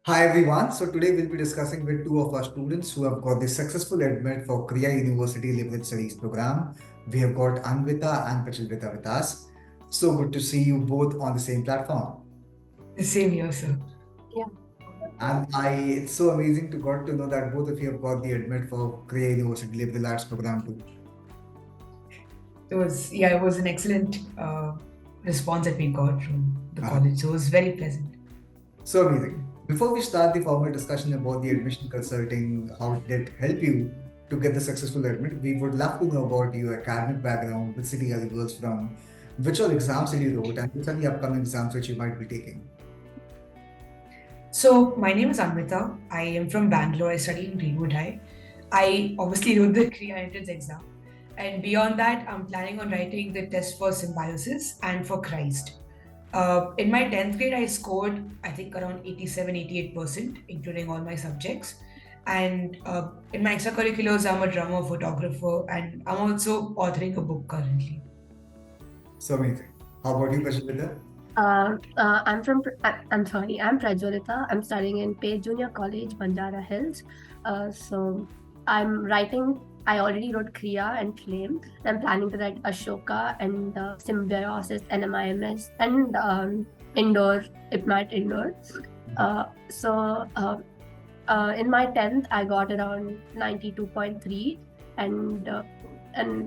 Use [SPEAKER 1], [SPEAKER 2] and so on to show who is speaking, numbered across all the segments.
[SPEAKER 1] Hi everyone. So today we'll be discussing with two of our students who have got the successful admit for Krea University Liberal Studies program. We have got Anvita and Prachilvita with us. So good to see you both on the same platform.
[SPEAKER 2] Same here, sir.
[SPEAKER 3] Yeah.
[SPEAKER 1] And it's so amazing to got to know that both of you have got the admit for Krea University Liberal Arts program too.
[SPEAKER 2] It was an excellent response that we got from the
[SPEAKER 1] Uh-huh.
[SPEAKER 2] college. So it was very pleasant.
[SPEAKER 1] So amazing. Before we start the formal discussion about the admission consulting, how did it help you to get the successful admit, we would love to know about your academic background, which city are you girls from, which all exams did you wrote, and which are the upcoming exams which you might be taking.
[SPEAKER 2] So my name is Anvita. I am from Bangalore. I study in Greenwood High. I obviously wrote the Krea entrance exam. And beyond that, I'm planning on writing the test for symbiosis and for Christ. In my 10th grade, I scored, I think, around 87, 88%, including all my subjects. And in my extracurriculars, I'm a drummer, photographer, and I'm also authoring a book currently.
[SPEAKER 1] So amazing. How about you, Prashilita?
[SPEAKER 3] I'm sorry, I'm Prajwalita. I'm studying in Page Junior College, Banjara Hills. So I'm writing, I already wrote Krea and Flame. I'm planning to write Ashoka and Symbiosis and IMS and Indoor, IPMAT Indoor. In my 10th, I got around 92.3 and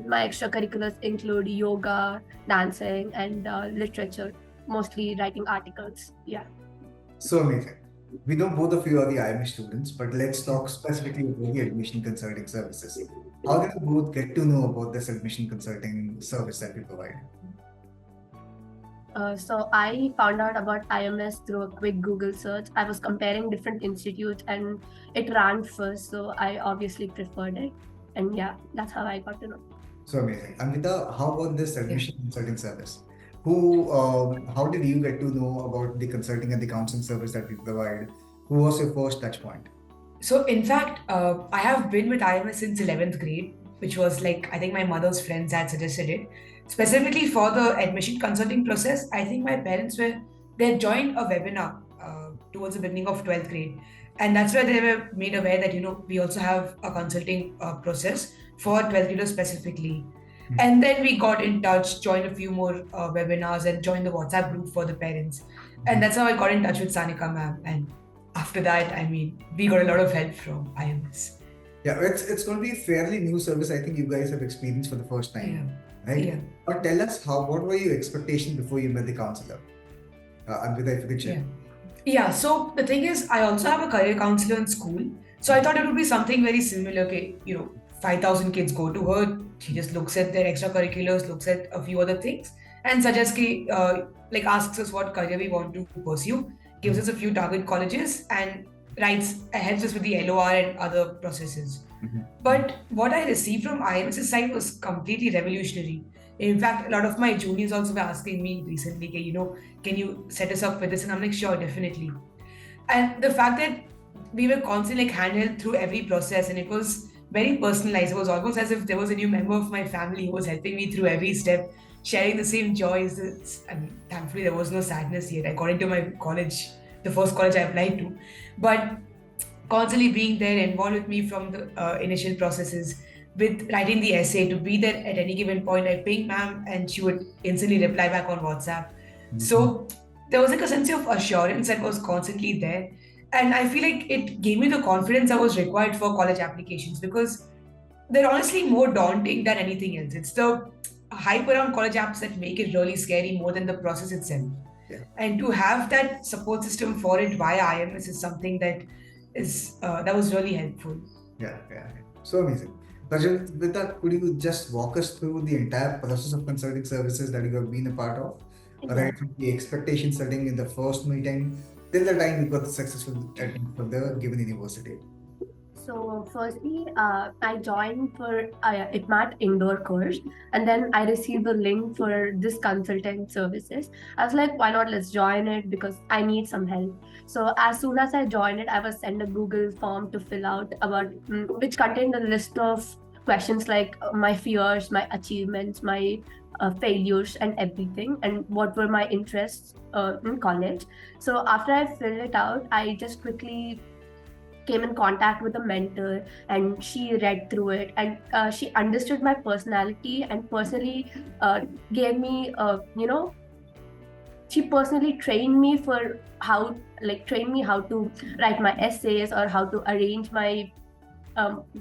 [SPEAKER 3] my extracurriculars include yoga, dancing, and literature, mostly writing articles. Yeah.
[SPEAKER 1] So amazing. We know both of you are the IMS students, but let's talk specifically about the admission consulting services. How did you both get to know about this admission consulting service that we provide?
[SPEAKER 3] So I found out about IMS through a quick Google search. I was comparing different institutes and it ranked first, so I obviously preferred it. And yeah, that's how I got to know.
[SPEAKER 1] So amazing. Amrita, how about this admission consulting service? How did you get to know about the consulting and the counseling service that we provide? Who was your first touch point?
[SPEAKER 2] So, in fact, I have been with IMS since 11th grade, which was like, I think my mother's friends had suggested it. Specifically for the admission consulting process, I think my parents they had joined a webinar towards the beginning of 12th grade. And that's where they were made aware that, we also have a consulting process for 12th graders specifically. And then we got in touch, joined a few more webinars, and joined the WhatsApp group for the parents. And that's how I got in touch with Sanika ma'am. And after that, I mean, we got a lot of help from IMS.
[SPEAKER 1] Yeah, it's going to be a fairly new service. I think you guys have experienced for the first time, right?
[SPEAKER 2] Yeah.
[SPEAKER 1] But tell us what were your expectations before you met the counselor? Amrita, if you could share.
[SPEAKER 2] Yeah, so the thing is, I also have a career counselor in school. So I thought it would be something very similar. Okay, 5,000 kids go to her. She just looks at their extracurriculars, looks at a few other things, and suggests, asks us what career we want to pursue, gives us a few target colleges, and helps us with the LOR and other processes. But what I received from IMS's side was completely revolutionary. In fact, a lot of my juniors also were asking me recently, can you set us up with this? And I'm like, sure, definitely. And the fact that we were constantly handheld through every process, and it was very personalized. It was almost as if there was a new member of my family who was helping me through every step, sharing the same joys. Thankfully, there was no sadness yet. I got into my college, the first college I applied to, but constantly being there, involved with me from the initial processes, with writing the essay, to be there at any given point. I ping ma'am, and she would instantly reply back on WhatsApp. So there was like a sense of assurance that was constantly there. And I feel like it gave me the confidence that was required for college applications, because they're honestly more daunting than anything else. It's the hype around college apps that make it really scary more than the process itself.
[SPEAKER 1] Yeah.
[SPEAKER 2] And to have that support system for it via IMS is something that was really helpful.
[SPEAKER 1] Yeah. So amazing. Rajat, with that, could you just walk us through the entire process of consulting services that you have been a part of? Right from the expectation setting in the first meeting till the time you got the successful attempt from the given university.
[SPEAKER 3] So firstly, I joined for IPMAT indoor course, and then I received the link for this consulting services. I was like, why not? Let's join it because I need some help. So as soon as I joined it, I was sent a Google form to fill out about which contained a list of questions like my fears, my achievements, my failures and everything, and what were my interests in college. So after I filled it out, I just quickly came in contact with a mentor, and she read through it, and she understood my personality and personally gave me she personally trained me for trained me how to write my essays or how to arrange my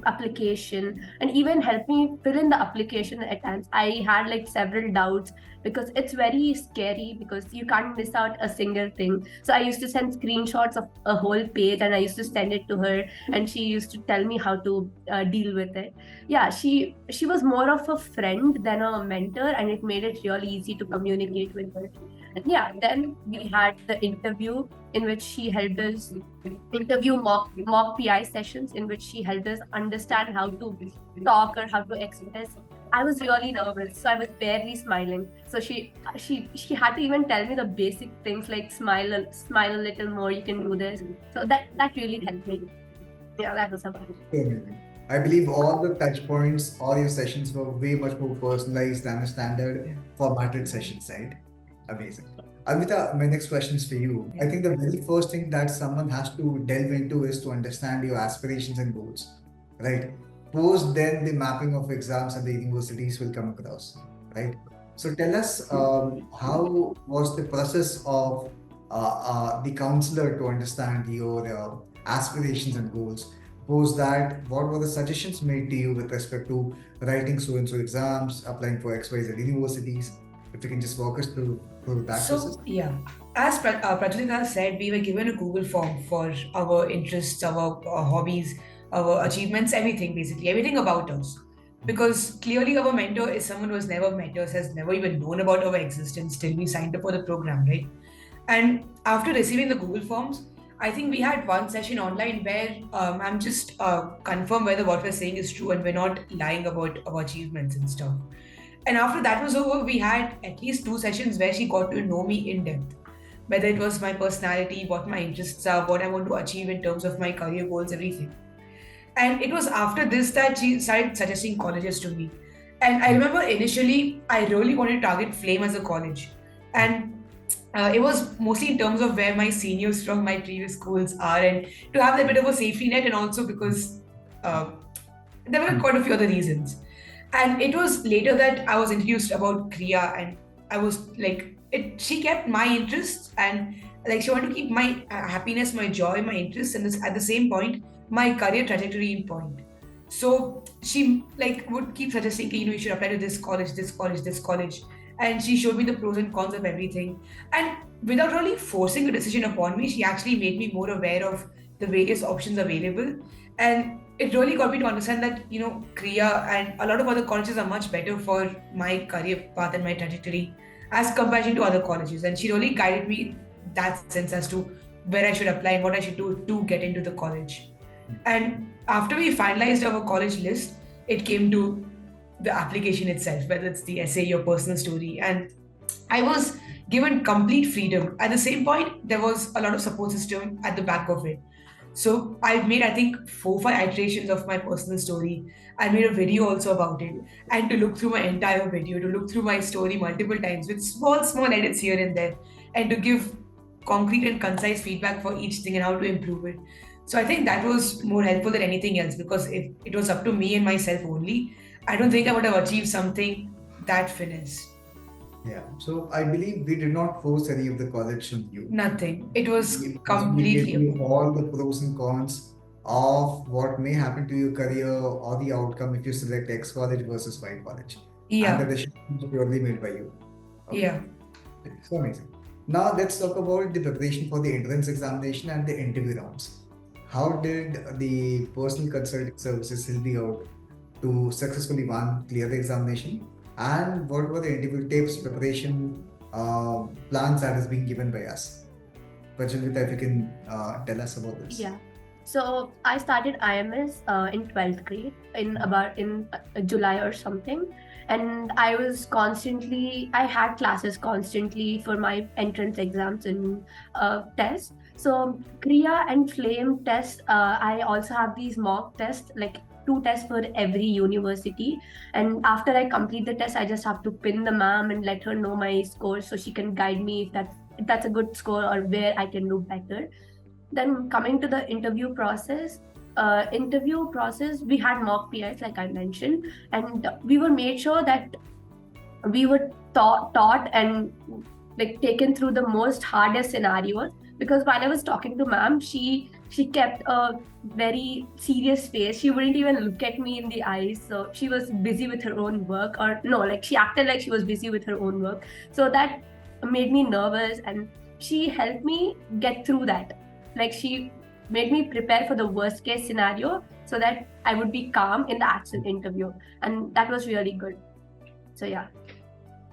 [SPEAKER 3] application, and even helped me fill in the application at times. I had like several doubts because it's very scary because you can't miss out a single thing. So I used to send screenshots of a whole page and I used to send it to her, and she used to tell me how to deal with it. Yeah, she was more of a friend than a mentor, and it made it really easy to communicate with her. And yeah, then we had the interview in which she helped us interview mock PI sessions in which she helped us understand how to talk or how to express. I was really nervous, so I was barely smiling. So she had to even tell me the basic things like smile a little more, you can do this. So that really helped me. Yeah, that was about it.
[SPEAKER 1] I believe all the touch points, all your sessions were way much more personalized than a standard formatted sessions, right? Amazing. Alvita, my next question is for you. I think the very first thing that someone has to delve into is to understand your aspirations and goals, right? Post then the mapping of exams and the universities will come across, right? So tell us how was the process of the counselor to understand your aspirations and goals? Post that, what were the suggestions made to you with respect to writing so and so exams, applying for XYZ universities? If you can just walk us through that process.
[SPEAKER 2] So, yeah, as Prajwalita said, we were given a Google form for our interests, our hobbies, our achievements, everything basically, everything about us. Because clearly, our mentor is someone who has never met us, has never even known about our existence till we signed up for the program, right? And after receiving the Google forms, I think we had one session online where I'm just confirm whether what we're saying is true and we're not lying about our achievements and stuff. And after that was over, we had at least 2 sessions where she got to know me in depth, whether it was my personality, what my interests are, what I want to achieve in terms of my career goals, everything. And it was after this that she started suggesting colleges to me. And I remember initially, I really wanted to target Flame as a college. And it was mostly in terms of where my seniors from my previous schools are, and to have that bit of a safety net, and also because there were quite a few other reasons. And it was later that I was introduced about Krea, and I was like, she kept my interests, and like she wanted to keep my happiness, my joy, my interests, and at the same point, my career trajectory in point. So she like would keep suggesting, you should apply to this college, this college, this college. And she showed me the pros and cons of everything. And without really forcing a decision upon me, she actually made me more aware of the various options available. And it really got me to understand that, Krea and a lot of other colleges are much better for my career path and my trajectory as comparison to other colleges. And she really guided me that sense as to where I should apply and what I should do to get into the college. And after we finalized our college list, it came to the application itself, whether it's the essay, your personal story. And I was given complete freedom. At the same point, there was a lot of support system at the back of it. So I've made, I think, 4-5 iterations of my personal story. I made a video also about it. And to look through my entire video, to look through my story multiple times with small edits here and there, and to give concrete and concise feedback for each thing and how to improve it. So I think that was more helpful than anything else, because if it was up to me and myself only, I don't think I would have achieved something that finesse.
[SPEAKER 1] Yeah. So I believe we did not force any of the college on you.
[SPEAKER 2] Nothing. It was
[SPEAKER 1] We
[SPEAKER 2] completely
[SPEAKER 1] gave you all the pros and cons of what may happen to your career or the outcome if you select X college versus Y college. And the
[SPEAKER 2] yeah,
[SPEAKER 1] decision is purely made by you. Okay.
[SPEAKER 2] yeah.
[SPEAKER 1] So amazing. Now let's talk about the preparation for the entrance examination and the interview rounds. How did the personal consulting services help you out to successfully clear the examination? And what were the interview tips, preparation plans that is being given by us? Prajwalita, if you can tell us about this.
[SPEAKER 3] Yeah. So I started IMS in 12th grade in July or something, and I had classes constantly for my entrance exams and tests. So Krea and Flame tests, I also have these mock tests like 2 tests for every university. And after I complete the test, I just have to pin the ma'am and let her know my score so she can guide me if that's a good score or where I can do better. Then coming to the interview process, we had mock PIs like I mentioned, and we were made sure that we were taught and like taken through the most hardest scenarios, because while I was talking to ma'am, she kept a very serious face. She wouldn't even look at me in the eyes. So she was busy with her own work, or no, like she acted like she was busy with her own work. So that made me nervous, and she helped me get through that. Like she made me prepare for the worst case scenario so that I would be calm in the actual interview. And that was really good. So yeah.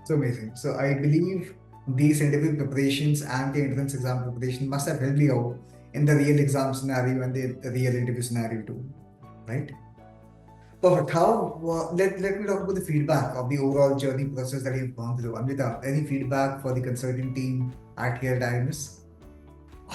[SPEAKER 1] So amazing. So I believe these interview preparations and the entrance exam preparation must have helped you out in the real exam scenario and the real interview scenario too, right? Perfect. Let me talk about the feedback of the overall journey process that you've gone through. Amrita, any feedback for the consulting team at here at IMS?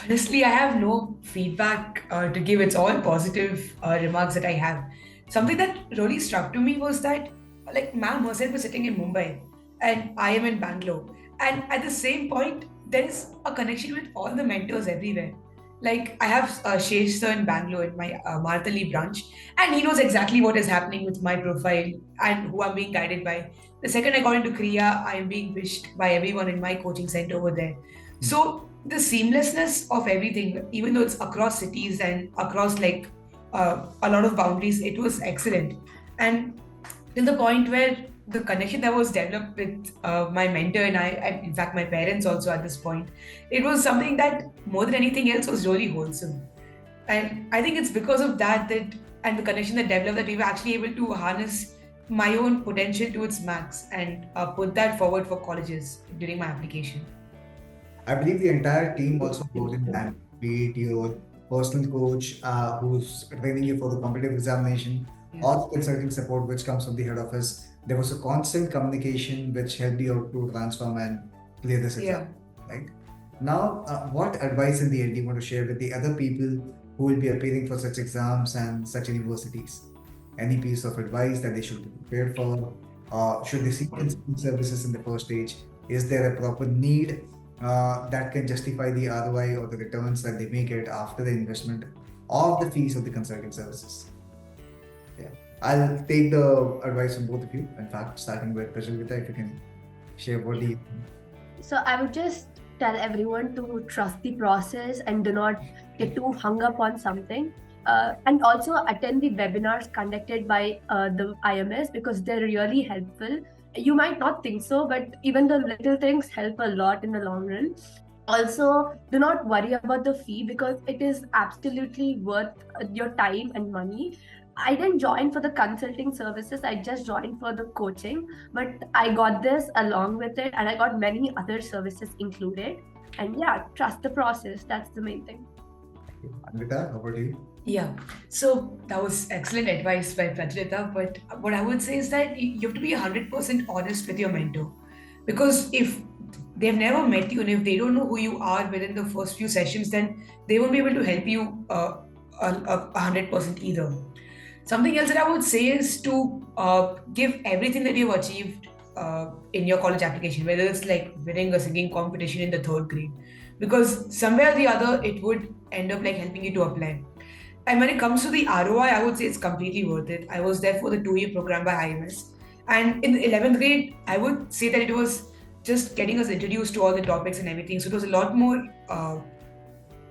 [SPEAKER 2] Honestly, I have no feedback to give. It's all positive remarks that I have. Something that really struck to me was that, like, ma'am herself was sitting in Mumbai and I am in Bangalore. And at the same point, there is a connection with all the mentors everywhere. Like, I have Shesh sir in Bangalore in my Martali branch, and he knows exactly what is happening with my profile and who I'm being guided by. The second I got into Krea, I am being wished by everyone in my coaching center over there. So the seamlessness of everything, even though it's across cities and across like a lot of boundaries, it was excellent. And till the point where the connection that was developed with my mentor and in fact, my parents also at this point, it was something that more than anything else was really wholesome. And I think it's because of that and the connection that developed that we were actually able to harness my own potential to its max and put that forward for colleges during my application.
[SPEAKER 1] I believe the entire team also goes in that, be it your personal coach who's training you for the competitive examination, or the consulting support which comes from the head office. There was a constant communication which helped you out to transform and clear this exam, right? Now, what advice in the end do you want to share with the other people who will be appearing for such exams and such universities? Any piece of advice that they should be prepared for? Should they seek consulting services in the first stage? Is there a proper need that can justify the ROI or the returns that they may get after the investment of the fees of the consulting services? Yeah, I'll take the advice from both of you. In fact, starting with Prajavita, if you can share what do you think?
[SPEAKER 3] So I would just tell everyone to trust the process and do not get too hung up on something. And also attend the webinars conducted by the IMS, because they're really helpful. You might not think so, but even the little things help a lot in the long run. Also, do not worry about the fee, because it is absolutely worth your time and money. I didn't join for the consulting services, I just joined for the coaching, but I got this along with it, and I got many other services included. And yeah, trust the process. That's the main thing.
[SPEAKER 1] Anvita, how about you?
[SPEAKER 2] Yeah, so that was excellent advice by Prajita. But what I would say is that you have to be 100% honest with your mentor, because if they've never met you and if they don't know who you are within the first few sessions, then they won't be able to help you 100% either. Something else that I would say is to give everything that you've achieved in your college application, whether it's like winning a singing competition in the 3rd grade, because somewhere or the other it would end up like helping you to apply. And when it comes to the ROI, I would say it's completely worth it. I was there for the 2-year program by IMS. And in the 11th grade, I would say that it was just getting us introduced to all the topics and everything. So it was a lot more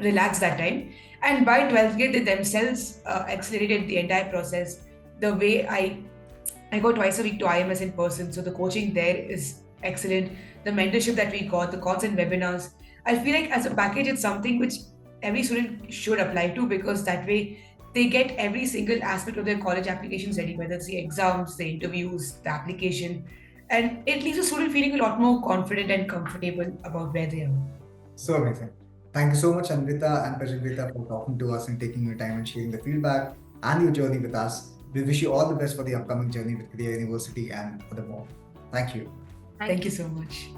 [SPEAKER 2] relaxed that time. And by 12th grade, they themselves accelerated the entire process. The way I go twice a week to IMS in person. So the coaching there is excellent. The mentorship that we got, the constant webinars. I feel like as a package, it's something which every student should apply to, because that way they get every single aspect of their college applications ready, whether it's the exams, the interviews, the application, and it leaves a student feeling a lot more confident and comfortable about where they are.
[SPEAKER 1] So amazing. Thank you so much, Anvita and Prajavita, for talking to us and taking your time and sharing the feedback and your journey with us. We wish you all the best for the upcoming journey with Krea University and furthermore. Thank you.
[SPEAKER 2] Thank you so much.